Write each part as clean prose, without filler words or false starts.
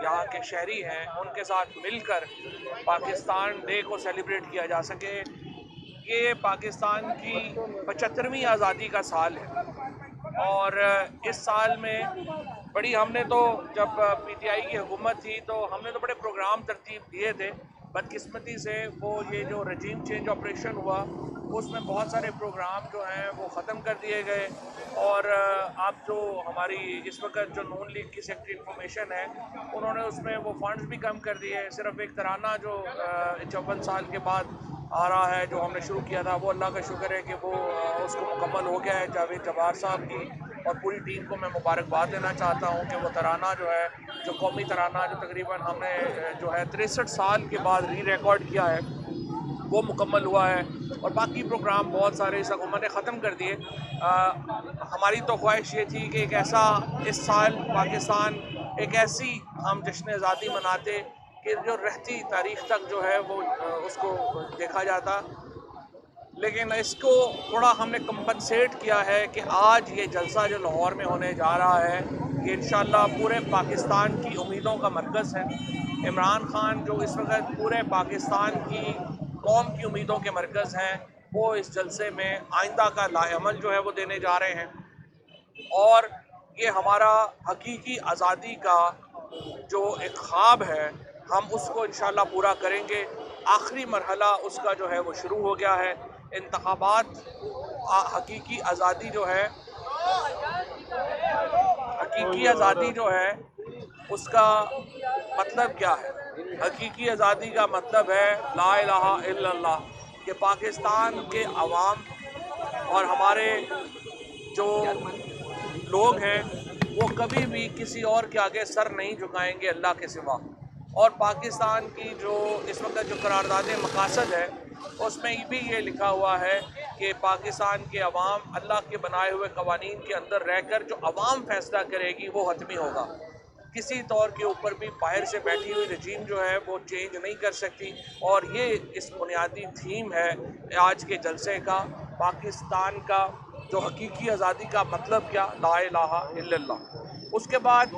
यहाँ के शहरी हैं उनके साथ मिलकर पाकिस्तान डे को सेलिब्रेट किया जा सके। ये पाकिस्तान की 75वीं आज़ादी का साल है और इस साल में बड़ी हमने तो जब पीटीआई की हुकूमत थी तो हमने तो बड़े प्रोग्राम तरतीब दिए थे। बदकिस्मती से वो ये जो रजीम चेंज ऑपरेशन हुआ उसमें बहुत सारे प्रोग्राम जो हैं वो ख़त्म कर दिए गए और आप जो हमारी इस वक्त जो नून लीग की सेक्रेटरी इंफॉर्मेशन है उन्होंने उसमें वो फंड्स भी कम कर दिए। सिर्फ एक तराना जो 54 साल के बाद आ रहा है जो हमने शुरू किया था वो अल्लाह का शुक्र है कि वो उसको मुकम्मल हो गया है। जावेद जब्बार साहब की और पूरी टीम को मैं मुबारकबाद देना चाहता हूँ कि वो तराना जो है जो कौमी तराना जो तकरीबन हमने जो है 63 साल के बाद री रिकॉर्ड किया है वो मुकम्मल हुआ है और बाकी प्रोग्राम बहुत सारे इस हुकूमत ने ख़त्म कर दिए। हमारी तो ख्वाहिश ये थी कि एक ऐसा इस साल पाकिस्तान एक ऐसी हम जश्न आज़ादी मनाते कि जो रहती तारीख तक जो है वो उसको देखा जाता। लेकिन इसको थोड़ा हमने कंपनसेट किया है कि आज ये जलसा जो लाहौर में होने जा रहा है ये इंशाल्लाह पूरे पाकिस्तान की उम्मीदों का मरकज़ है। इमरान खान जो इस वक्त पूरे पाकिस्तान की कौम की उम्मीदों के मरकज़ हैं वो इस जलसे में आइंदा का लाएअमल जो है वो देने जा रहे हैं और ये हमारा हकीकी आज़ादी का जो एक ख्वाब है हम उसको इंशाल्लाह पूरा करेंगे। आखिरी मरहला उसका जो है वो शुरू हो गया है। इंतखाबात हकीकी आज़ादी जो है हकीकी आज़ादी जो है उसका मतलब क्या है? हकीकी आज़ादी का मतलब है ला इलाहा इल्लल्लाह कि पाकिस्तान के अवाम और हमारे जो लोग हैं वो कभी भी किसी और के आगे सर नहीं झुकाएंगे अल्लाह के सिवा। और पाकिस्तान की जो इस वक्त जो करारदाद मकासद है उसमें भी ये लिखा हुआ है कि पाकिस्तान के अवाम अल्लाह के बनाए हुए कवानीन के अंदर रहकर जो अवाम फैसला करेगी वो हतमी होगा। किसी तौर के ऊपर भी बाहर से बैठी हुई रजीम जो है वो चेंज नहीं कर सकती और ये इस बुनियादी थीम है आज के जलसे का। पाकिस्तान का जो हकीकी आज़ादी का मतलब क्या, ला इलाहा इल्लल्लाह। उसके बाद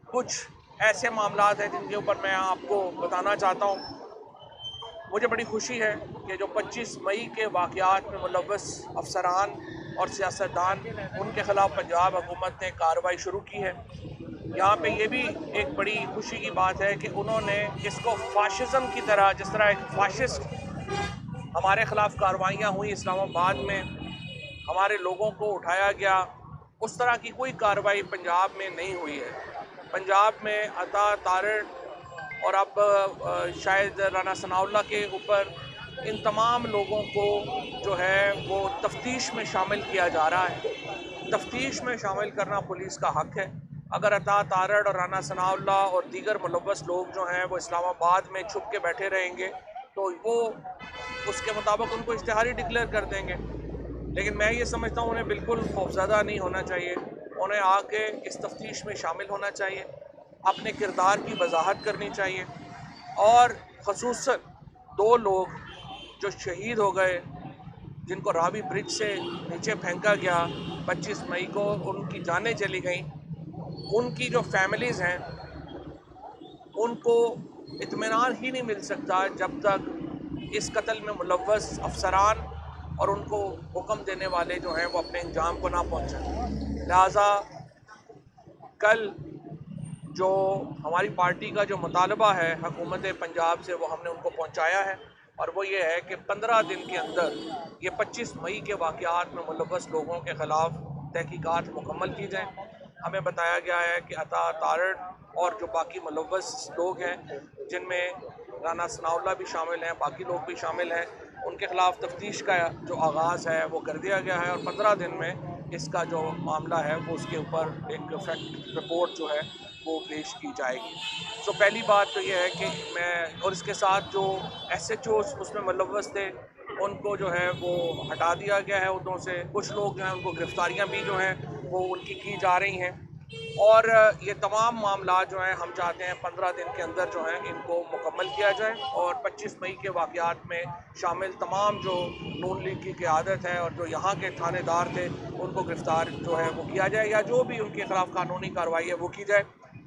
कुछ ऐसे मामलात हैं जिनके ऊपर मैं आपको बताना चाहता हूँ। मुझे बड़ी खुशी है कि जो 25 मई के वाक़यात में मुलव्वस अफसरान और सियासतदान उनके ख़िलाफ़ पंजाब हुकूमत ने कार्रवाई शुरू की है। यहाँ पे ये भी एक बड़ी खुशी की बात है कि उन्होंने इसको फाशिज़म की तरह, जिस तरह एक फाशिस्ट हमारे ख़िलाफ़ कार्रवाइयाँ हुई इस्लामाबाद में, हमारे लोगों को उठाया गया, उस तरह की कोई कार्रवाई पंजाब में नहीं हुई है। पंजाब में अता तारड़ और अब शायद राना सनाउल्लाह के ऊपर इन तमाम लोगों को जो है वो तफ्तीश में शामिल किया जा रहा है। तफ्तीश में शामिल करना पुलिस का हक है। अगर अता तारड़ और राना सनाउल्लाह और दीगर मुलव्वस लोग जो हैं वो इस्लामाबाद में छुप के बैठे रहेंगे तो वो उसके मुताबिक उनको इश्तिहारी डिक्लेयर कर देंगे। लेकिन मैं ये समझता हूँ उन्हें बिल्कुल खौफज़दा नहीं होना चाहिए। उन्हें आके इस तफ्तीश में शामिल होना चाहिए, अपने किरदार की वजाहत करनी चाहिए और ख़ुसूसन 2 लोग जो शहीद हो गए, जिनको रावी ब्रिज से नीचे फेंका गया 25 मई को, उनकी जानें चली गईं, उनकी जो फैमिलीज़ हैं उनको इत्मीनान ही नहीं मिल सकता जब तक इस कत्ल में मुलव्वस अफसरान और उनको हुक्म देने वाले जो हैं वो अपने अंजाम को ना पहुँचाएं। लिहाजा कल जो हमारी पार्टी का जो मुतालबा है हुकूमत पंजाब से वो हमने उनको पहुँचाया है और वो ये है कि 15 दिन के अंदर ये 25 मई के वाक़यात में मुलव्वस लोगों के ख़िलाफ़ तहकीकात मुकम्मल की जाएँ। हमें बताया गया है कि अता तारड़ और जो बाकी मुलव्वस लोग हैं जिनमें राना सनाउल्लाह भी शामिल हैं, बाकी लोग भी शामिल हैं, उनके ख़िलाफ़ तफ्तीश का जो आगाज़ है वो कर दिया गया है और 15 दिन में इसका जो मामला है वो उसके ऊपर एक फैक्ट रिपोर्ट जो है वो पेश की जाएगी। तो पहली बात तो ये है कि मैं और इसके साथ जो SHOs उसमें मुलव्वस थे उनको जो है वो हटा दिया गया है उहदों से। कुछ लोग जो हैं उनको गिरफ़्तारियाँ भी जो हैं वो उनकी की जा रही हैं और ये तमाम मामला जो हैं हम चाहते हैं 15 दिन के अंदर जो हैं इनको मुकम्मल किया जाए और 25 मई के वाक़यात में शामिल तमाम जो नून लीग की क़यादत है और जो यहाँ के थानेदार थे उनको गिरफ़्तार जो है वो किया जाए या जो भी उनके ख़िलाफ़ कानूनी कार्रवाई है वो की जाए।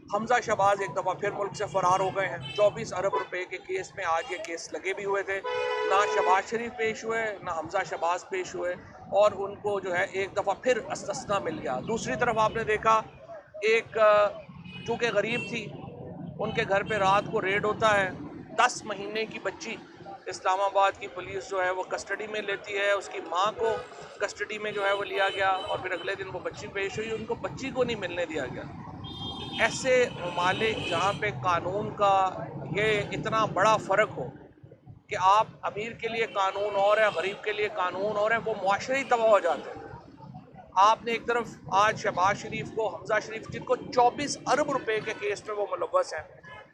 हमजा शहबाज एक दफ़ा फिर मुल्क से फ़रार हो गए हैं। 24 अरब रुपए के केस में आज ये केस लगे भी हुए थे। ना शहबाज शरीफ पेश हुए, ना हमजा शहबाज पेश हुए, और उनको जो है एक दफ़ा फिर इस्तिस्ना मिल गया। दूसरी तरफ आपने देखा एक चूँकि गरीब थी, उनके घर पे रात को रेड होता है। 10 महीने की बच्ची इस्लामाबाद की पुलिस जो है वो कस्टडी में लेती है। उसकी माँ को कस्टडी में जो है वो लिया गया, और फिर अगले दिन वो बच्ची पेश हुई, उनको बच्ची को नहीं मिलने दिया गया। ऐसे ममालिक जहाँ पे कानून का ये इतना बड़ा फ़र्क हो कि आप अमीर के लिए कानून और है, गरीब के लिए कानून और है, वो मुआशरे ही तबाह हो जाते हैं। आपने एक तरफ आज शहबाज शरीफ को, हमजा शरीफ जिनको 24 अरब रुपए के केस में वो मुलव्वस हैं,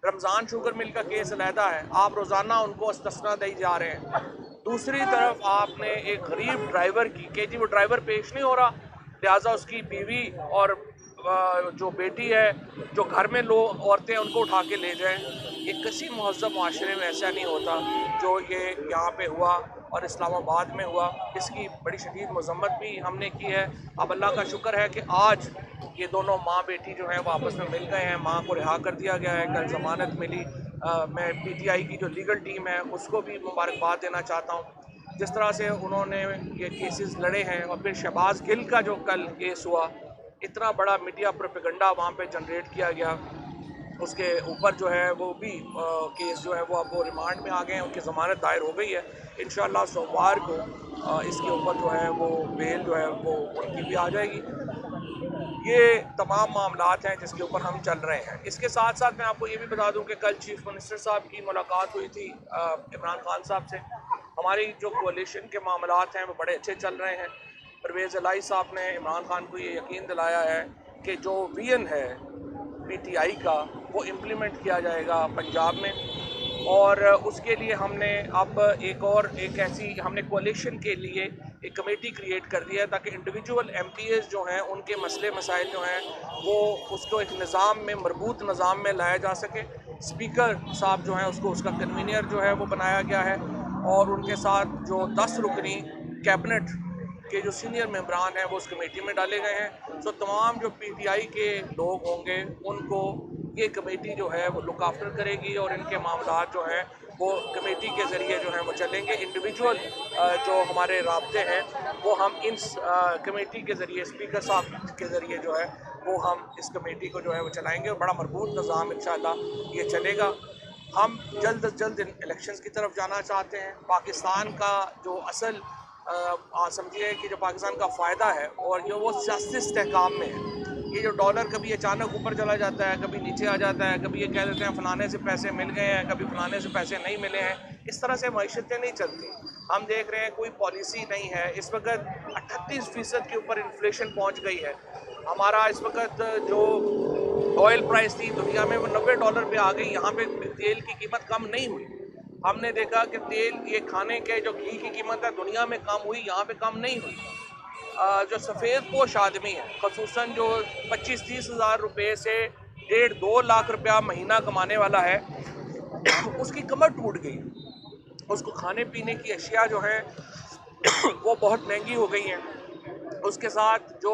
रमज़ान शुगर मिल का केस अलहदा है, आप रोज़ाना उनको इस्तिस्ना दी जा रहे हैं। दूसरी तरफ आपने एक गरीब ड्राइवर की कि जी वो ड्राइवर पेश नहीं हो रहा, लिहाजा उसकी बीवी और जो बेटी है, जो घर में लोग औरतें उनको उठा के ले जाएं। ये किसी महज़्ज़ब माशरे में ऐसा नहीं होता जो ये यहाँ पे हुआ और इस्लामाबाद में हुआ। इसकी बड़ी शदीद मज़म्मत भी हमने की है। अब अल्लाह का शुक्र है कि आज ये दोनों माँ बेटी जो है वो आपस में मिल गए हैं, माँ को रिहा कर दिया गया है, कल ज़मानत मिली। मैं PTI की जो लीगल टीम है उसको भी मुबारकबाद देना चाहता हूँ, जिस तरह से उन्होंने ये केसेस लड़े हैं। और फिर शहबाज गिल का जो कल केस हुआ, इतना बड़ा मीडिया प्रोपेगेंडा वहाँ पे जनरेट किया गया, उसके ऊपर जो है वो भी केस जो है वो अब वो रिमांड में आ गए हैं, उनकी ज़मानत दायर हो गई है। इंशाअल्लाह सोमवार को इसके ऊपर जो है वो बेल जो है वो उनकी भी आ जाएगी। ये तमाम मामलात हैं जिसके ऊपर हम चल रहे हैं। इसके साथ साथ मैं आपको ये भी बता दूं कि कल चीफ मिनिस्टर साहब की मुलाकात हुई थी इमरान खान साहब से। हमारी जो कोalition के मामलात हैं वो बड़े अच्छे चल रहे हैं। परवेज़ इलाही साहब ने इमरान खान को ये यकीन दिलाया है कि जो विजन है PTI का वो इम्प्लीमेंट किया जाएगा पंजाब में, और उसके लिए हमने अब एक ऐसी हमने कोalition के लिए एक कमेटी क्रिएट कर दी है ताकि इंडिविजुअल MPs जो हैं उनके मसले मसाइल जो हैं वो उसको एक निज़ाम में, मरबूत निज़ाम में लाया जा सके। स्पीकर साहब जो हैं उसको उसका कन्वीनर जो है वो बनाया गया है, और उनके साथ जो 10 रुकनी कैबिनेट के जो सीनियर मेंबरान हैं वो उस कमेटी में डाले गए हैं। सो तमाम जो PTI के लोग होंगे उनको ये कमेटी जो है वो लुक आफ्टर करेगी, और इनके मामलात जो हैं वो कमेटी के ज़रिए जो हैं वो चलेंगे। इंडिविजुअल जो हमारे राब्ते हैं वो हम इन कमेटी के ज़रिए, स्पीकर साहब के ज़रिए जो है वो हम इस कमेटी को जो है वो चलाएँगे, और बड़ा मरबूत निज़ाम इंशाअल्लाह ये चलेगा। हम जल्द अज जल्द इलेक्शंस की तरफ जाना चाहते हैं। पाकिस्तान का जो असल समझिए कि जो पाकिस्तान का फ़ायदा है और जो वो सियासी इस्तेहकाम में है, ये जो डॉलर कभी अचानक ऊपर चला जाता है, कभी नीचे आ जाता है, कभी ये कह देते हैं फ़लाने से पैसे मिल गए हैं, कभी फ़लाने से पैसे नहीं मिले हैं, इस तरह से मईशतें नहीं चलती। हम देख रहे हैं कोई पॉलिसी नहीं है। इस वक्त 38% के ऊपर इन्फ्लेशन पहुँच गई है। हमारा इस वक्त जो ऑयल प्राइस थी दुनिया में वो $90 पे आ गई, यहाँ पे तेल की कीमत कम नहीं हुई। हमने देखा कि तेल, ये खाने के जो घी की कीमत है दुनिया में कम हुई, यहाँ पे कम नहीं हुई। जो सफ़ेद पोश आदमी है, खसूसन जो 25-30 हज़ार रुपये से 1.5-2 लाख रुपया महीना कमाने वाला है, उसकी कमर टूट गई। उसको खाने पीने की अशिया जो है वो बहुत महंगी हो गई हैं। उसके साथ जो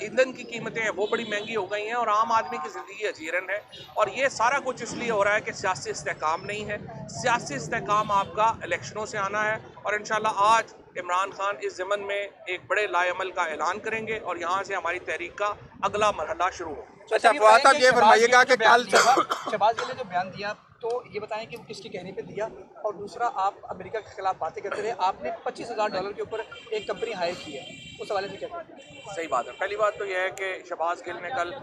ईंधन की कीमतें हैं वो बड़ी महंगी हो गई हैं, और आम आदमी की ज़िंदगी अजीरन है। और ये सारा कुछ इसलिए हो रहा है कि सियासी इस्तेहकाम नहीं है। सियासी इस्तेहकाम आपका इलेक्शनों से आना है, और इंशाल्लाह आज इमरान खान इस ज़मन में एक बड़े लाएमल का ऐलान करेंगे, और यहाँ से हमारी तहरीक का अगला मरहला शुरू हो। अच्छा, फवाद साहब ये फरमाइएगा कि कल शहबाज गिल ने जो बयान दिया तो ये बताएं कि वो किसके कहने पे दिया, और दूसरा आप अमेरिका के खिलाफ बातें करते रहे, आपने $25,000 के ऊपर एक कंपनी हायर की है, उस हवाले से क्या कहते हैं? सही बात है। पहली बात तो यह है कि शहबाज गिल ने कल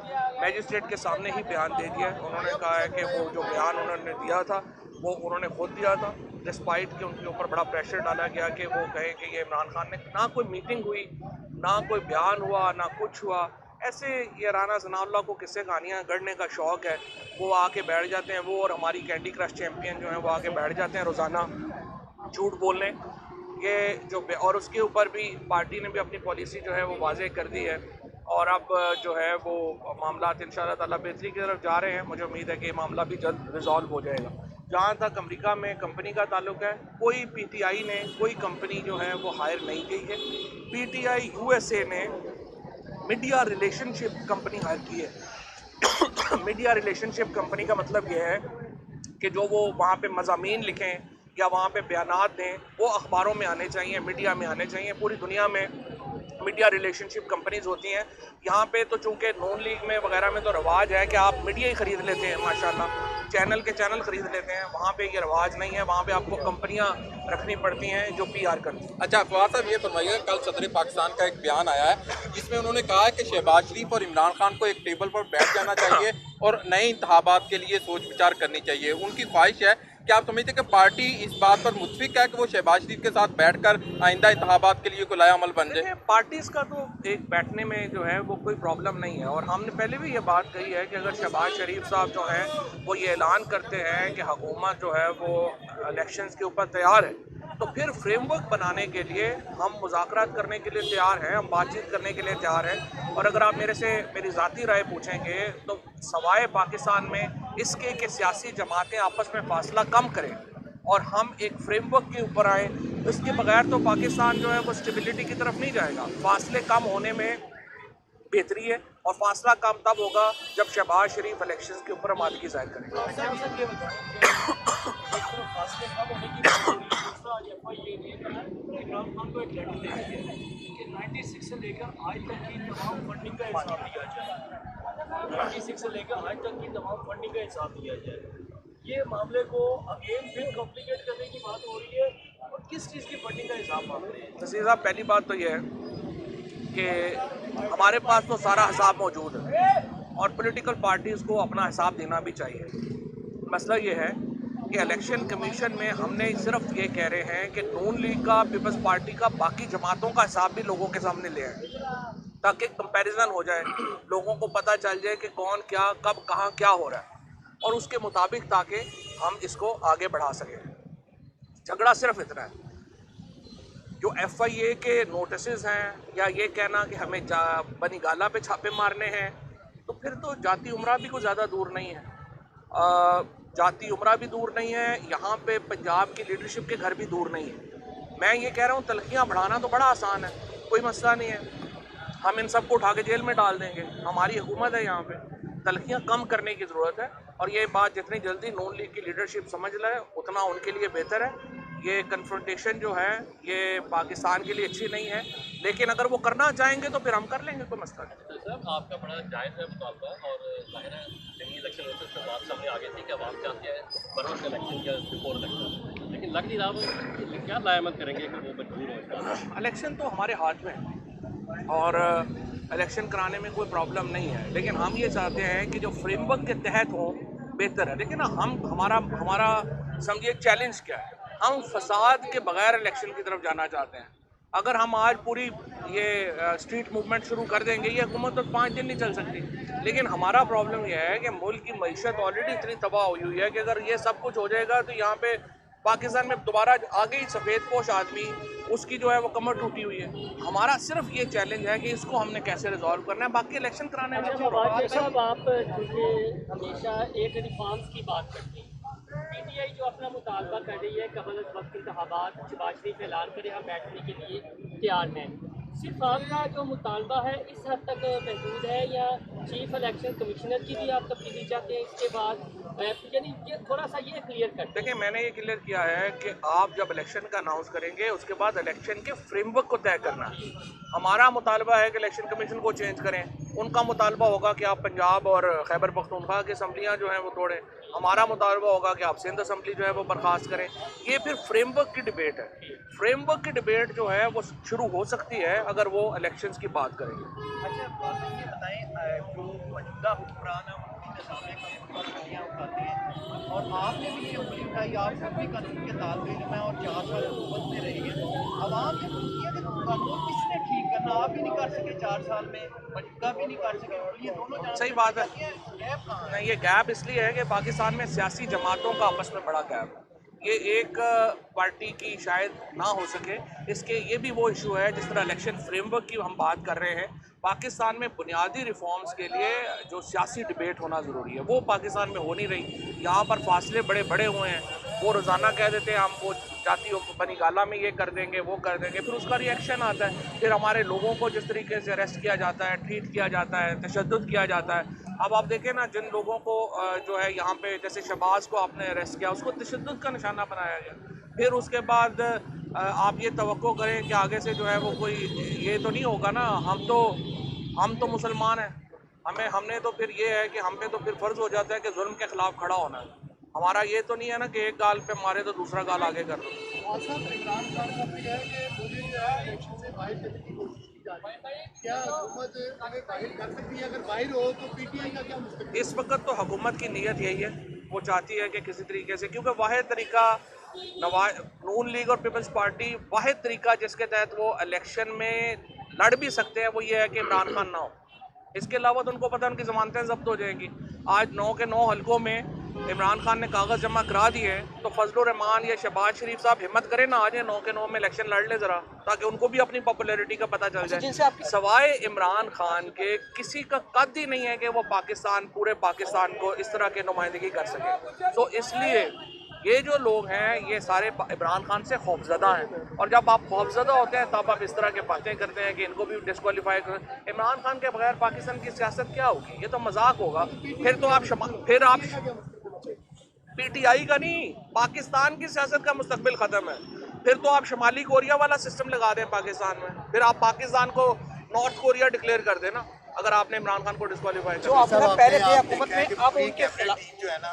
मैजिस्ट्रेट के सामने ही बयान दे दिया। उन्होंने कहा है कि वो जो बयान उन्होंने दिया था वो उन्होंने खुद दिया था, डिस्पाइट कि उनके ऊपर बड़ा प्रेशर डाला गया कि वो कहें कि ये इमरान खान ने, ना कोई मीटिंग हुई, ना कोई बयान हुआ, ना कुछ हुआ। ऐसे ये राना सनाउल्लाह को किस्से कहानियाँ गढ़ने का शौक़ है, वो आके बैठ जाते हैं, वो और हमारी कैंडी क्रश चैम्पियन जो हैं वो आके बैठ जाते हैं रोज़ाना झूठ बोलने। ये जो और उसके ऊपर भी पार्टी ने भी अपनी पॉलिसी जो है वो वाज़ेह कर दी है, और अब जो है वो मामलात इंशाअल्लाह ताला बेहतरी की तरफ जा रहे हैं। मुझे उम्मीद है कि ये मामला भी जल्द रिजॉल्व हो जाएगा। जहाँ तक अमेरिका में कंपनी का ताल्लुक है, कोई PTI ने कोई कंपनी जो है वो हायर नहीं की है। PTI USA ने मीडिया रिलेशनशिप कंपनी हायर की है। मीडिया रिलेशनशिप कंपनी का मतलब यह है कि जो वो वहाँ पे मज़ामीन लिखें या वहाँ पे बयानात दें वो अखबारों में आने चाहिए, मीडिया में आने चाहिए। पूरी दुनिया में मीडिया रिलेशनशिप कंपनीज होती हैं। यहाँ पे तो चूँकि नून लीग में वगैरह में तो रवाज है कि आप मीडिया ही ख़रीद लेते हैं, माशाल्लाह चैनल के चैनल ख़रीद लेते हैं। वहाँ पे ये रवाज नहीं है, वहाँ पे आपको कंपनियाँ रखनी पड़ती हैं जो PR करती हैं। अच्छा फवाद साहब, ये फरमाइएगा, कल सदर पाकिस्तान का एक बयान आया है जिसमें उन्होंने कहा है कि शहबाज शरीफ और इमरान खान को एक टेबल पर बैठ जाना चाहिए और नए इंतखाबात के लिए सोच विचार करनी चाहिए। उनकी ख्वाहिश है कि आप समझते हैं कि पार्टी इस बात पर मुतफिक है कि वो शहबाज शरीफ के साथ बैठकर आइंदा इंतखाबात के लिए कोई लाया अमल बन जाए? पार्टीज का तो एक बैठने में जो है वो कोई प्रॉब्लम नहीं है, और हमने पहले भी ये बात कही है कि अगर शहबाज शरीफ साहब जो हैं वो ये ऐलान करते हैं कि हुकूमत जो है वो इलेक्शंस के ऊपर तैयार है, तो फिर फ्रेमवर्क बनाने के लिए हम मुज़ाकरात करने के लिए तैयार हैं, हम बातचीत करने के लिए तैयार हैं। और अगर आप मेरे से मेरी ज़ाती राय पूछेंगे तो सवाए पाकिस्तान में इसके कि सियासी जमातें आपस में फासला कम करें और हम एक फ्रेमवर्क के ऊपर आए, इसके बगैर तो पाकिस्तान जो है वो स्टेबिलिटी की तरफ नहीं जाएगा। फासले कम होने में बेहतरी है, और फासला कम तब होगा जब शहबाज शरीफ इलेक्शंस के ऊपर आमादगी जाहिर करेंगे। इमरान खान को एक लेटर लिखा है कि 96 से लेकर आज तक की तमाम फंडिंग का हिसाब दिया जाए। 96 से लेकर आज तक की तमाम फंडिंग का हिसाब दिया जाए। ये मामले को अगेन फिर कॉम्प्लिकेट करने की बात हो रही है, और किस चीज़ की फंडिंग का हिसाब मांग रहे हैं? नसीर साहब, पहली बात तो ये है कि हमारे पास तो सारा हिसाब मौजूद है और पॉलिटिकल पार्टीज़ को अपना हिसाब देना भी चाहिए। मसला ये है कि इलेक्शन कमीशन में हमने सिर्फ ये कह रहे हैं कि नून लीग का, पीपल्स पार्टी का, बाकी जमातों का हिसाब भी लोगों के सामने ले आए ताकि कंपैरिजन हो जाए, लोगों को पता चल जाए कि कौन क्या कब कहाँ क्या हो रहा है, और उसके मुताबिक ताकि हम इसको आगे बढ़ा सकें। झगड़ा सिर्फ इतना है, जो FIA के नोटिस हैं या ये कहना कि हमें बनी गाला पे छापे मारने हैं, तो फिर तो जाती उमरा भी कोई ज़्यादा दूर नहीं है। जाती उमरा भी दूर नहीं है, यहाँ पे पंजाब की लीडरशिप के घर भी दूर नहीं है। मैं ये कह रहा हूँ तलखियाँ बढ़ाना तो बड़ा आसान है, कोई मसला नहीं है, हम इन सबको उठा के जेल में डाल देंगे, हमारी हुकूमत है यहाँ पे। तलखियाँ कम करने की ज़रूरत है, और ये बात जितनी जल्दी नून लीग की लीडरशिप समझ ले उतना उनके लिए बेहतर है। ये कन्फ्रंटेशन जो है ये पाकिस्तान के लिए अच्छी नहीं है, लेकिन अगर वो करना चाहेंगे तो फिर हम कर लेंगे, कोई मसला नहीं। तो सर, आपका बड़ा जायज़ है मुतालबा, और जाहिर है जब इलेक्शन होते तो बात सामने आ गई थी कि आवाम चाहते हैं बरवक्त इलेक्शन या बिफोर इलेक्शन, लेकिन लग नहीं रहा क्या लायामत करेंगे कि वो मजबूर हो। इलेक्शन तो हमारे हाथ में है और इलेक्शन कराने में कोई प्रॉब्लम नहीं है, लेकिन हम ये चाहते हैं कि जो फ्रेमवर्क के तहत हो बेहतर है। देखिए ना, हमारा समझिए चैलेंज क्या है, हम फसाद के बगैर इलेक्शन की तरफ जाना चाहते हैं। अगर हम आज पूरी ये स्ट्रीट मूवमेंट शुरू कर देंगे, ये हुकूमत तो 5 दिन नहीं चल सकती। लेकिन हमारा प्रॉब्लम यह है कि मुल्क की मईशत ऑलरेडी इतनी तबाह हुई है कि अगर ये सब कुछ हो जाएगा तो यहाँ पे पाकिस्तान में दोबारा आगे ही सफ़ेद पोश आदमी, उसकी जो है वो कमर टूटी हुई है। हमारा सिर्फ ये चैलेंज है कि इसको हमने कैसे रिजॉल्व करना है, बाकी इलेक्शन कराने में साहब आप चूँकि हमेशा एक रिफॉर्म्स की बात करते हैं, PTI जो अपना मुतालबा कर रही है कबल वक्त इंतखाबात शहबाज शरीफ ऐलान करे हम बैठने के लिए तैयार हैं, सिर्फ आपका जो मुतालबा है इस हद तक महदूद है या चीफ इलेक्शन कमिश्नर की भी आप तब्दीली चाहते हैं इसके बाद? यानी ये थोड़ा सा ये क्लियर कर देखिए, मैंने ये क्लियर किया है कि आप जब इलेक्शन का अनाउंस करेंगे उसके बाद इलेक्शन के फ्रेमवर्क को तय करना है। हमारा मुतालबा है कि इलेक्शन कमीशन को चेंज करें, उनका मुतालबा होगा कि आप पंजाब और खैबर पख्तूनख्वा की असम्बलियाँ जो हैं वो तोड़ें, हमारा मुतालबा होगा कि आप सिंध असम्बली जो है वो बर्खास्त करें। ये फिर फ्रेमवर्क की डिबेट है। फ्रेमवर्क की डिबेट जो है वो शुरू हो सकती है अगर वो इलेक्शंस की बात करेंगे। अच्छा, ये बताएं, जो मौजूदा हुक्मरान है उनके सामने कानून उठाते हैं, और आपने भी ये उंगली उठाई, आप सब भी कानून के तालबे इल्म हैं और 4 साल हुकूमत में रही है। आवाम ये पूछती है कि कानून किसने ठीक करना, आप भी नहीं कर सके 4 साल में, मौजूदा भी नहीं कर सके, तो ये दोनों सही बात है। गैप कहाँ है? नहीं, ये गैप इसलिए है कि पाकिस्तान में सियासी जमातों का आपस में बड़ा गैप है। ये एक पार्टी की शायद ना हो सके, इसके ये भी वो इशू है जिस तरह इलेक्शन फ्रेमवर्क की हम बात कर रहे हैं। पाकिस्तान में बुनियादी रिफॉर्म्स के लिए जो सियासी डिबेट होना ज़रूरी है वो पाकिस्तान में हो नहीं रही। यहाँ पर फासले बड़े बड़े हुए हैं, वो रोज़ाना कह देते हैं हम वो जातियों बनी गाला में ये कर देंगे वो कर देंगे, फिर उसका रिएक्शन आता है, फिर हमारे लोगों को जिस तरीके से अरेस्ट किया जाता है, ट्रीट किया जाता है, तशद्दुद किया जाता है, अब आप देखें ना, जिन लोगों को जो है यहाँ पे, जैसे शहबाज को आपने अरेस्ट किया, उसको तशद्दुद का निशाना बनाया गया। फिर उसके बाद आप ये तवक्को करें कि आगे से जो है वो कोई ये तो नहीं होगा ना, हम तो मुसलमान हैं, हमने तो फिर ये है कि हम पे तो फिर फ़र्ज़ हो जाता है कि जुल्म के ख़िलाफ़ खड़ा होना है। हमारा ये तो नहीं है ना कि एक गाल पे मारे तो दूसरा गाल आगे कर दो। इमरान खान का भी है कि मुझे जो है इलेक्शन से बाहर करने की कोशिश की जा रही है, क्या हुकूमत हमें बाहर कर सकती है? अगर बाहर हो तो पीटीआई का क्या मुस्तकबिल? इस वक्त तो हुकूमत की नीयत यही है, वो चाहती है कि किसी तरीके से, क्योंकि वाहिद तरीका नून लीग और पीपल्स पार्टी, वाहिद तरीका जिसके तहत वो इलेक्शन में लड़ भी सकते हैं, वो ये है कि इमरान खान ना हो। इसके अलावा तो उनको पता है उनकी ज़मानतें जब्त हो जाएंगी। आज 9 के 9 हलकों में इमरान खान ने कागज़ जमा करा दिए हैं, तो फजलुर रहमान या शहबाज शरीफ साहब हिम्मत करें ना, आज 9 के 9 में इलेक्शन लड़ ले ज़रा, ताकि उनको भी अपनी पॉपुलैरिटी का पता चल जाए। सवाए इमरान खान के किसी का कद ही नहीं है कि वो पाकिस्तान, पूरे पाकिस्तान को इस तरह की नुमाइंदगी कर सके। तो इसलिए ये जो लोग हैं ये सारे इमरान खान से खौफजदा हैं, और जब आप खौफजदा होते हैं तब आप इस तरह की बातें करते हैं कि इनको भी डिस्क्वालीफाई कर। इमरान खान के बगैर पाकिस्तान की सियासत क्या होगी? ये तो मजाक होगा। फिर आप पीटीआई का नहीं, पाकिस्तान की सियासत का मुस्तकबिल ख़त्म है। फिर तो आप शुमाली कोरिया वाला सिस्टम लगा दें पाकिस्तान में, फिर आप पाकिस्तान को नॉर्थ कोरिया डिक्लेयर कर देना, अगर आपने इमरान खान को डिस्क्वालीफाई जो आप पहले थे हुकूमत में, अब उनके जो है ना